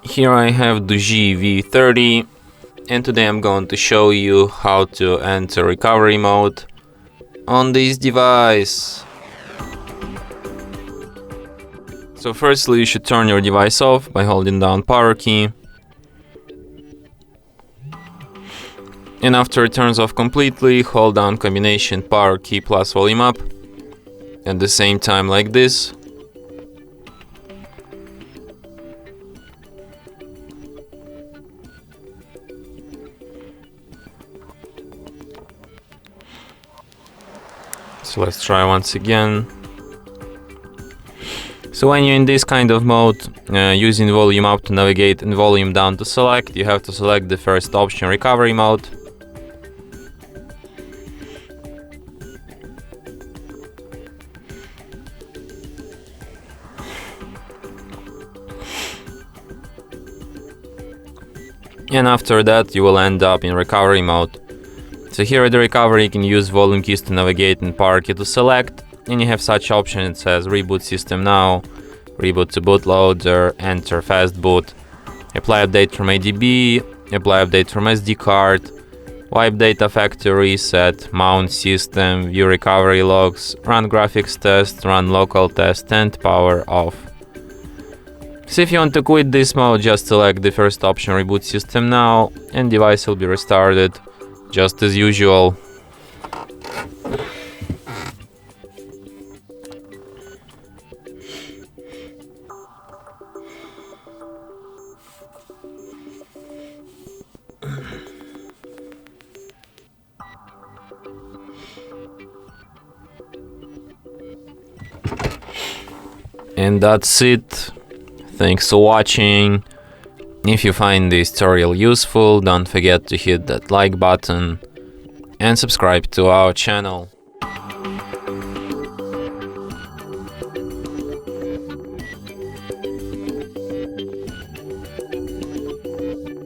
Here I have DOOGEE V30, and today I'm going to show you how to enter recovery mode on this device. So firstly, you should turn your device off by holding down power key. And after it turns off completely, hold down combination power key plus volume up at the same time like this. So let's try once again. So when you're in this kind of mode, using volume up to navigate and volume down to select, you have to select the first option, recovery mode. And after that you will end up in recovery mode. So here at the recovery you can use volume keys to navigate and power key to select, and you have such option. It says reboot system now, reboot to bootloader, enter fast boot, apply update from ADB, apply update from SD card, wipe data factory reset, mount system, view recovery logs, run graphics test, run local test, and power off. So if you want to quit this mode, just select the first option, reboot system now, and device will be restarted just as usual. And that's it. Thanks for watching. If you find this tutorial useful, don't forget to hit that like button and subscribe to our channel.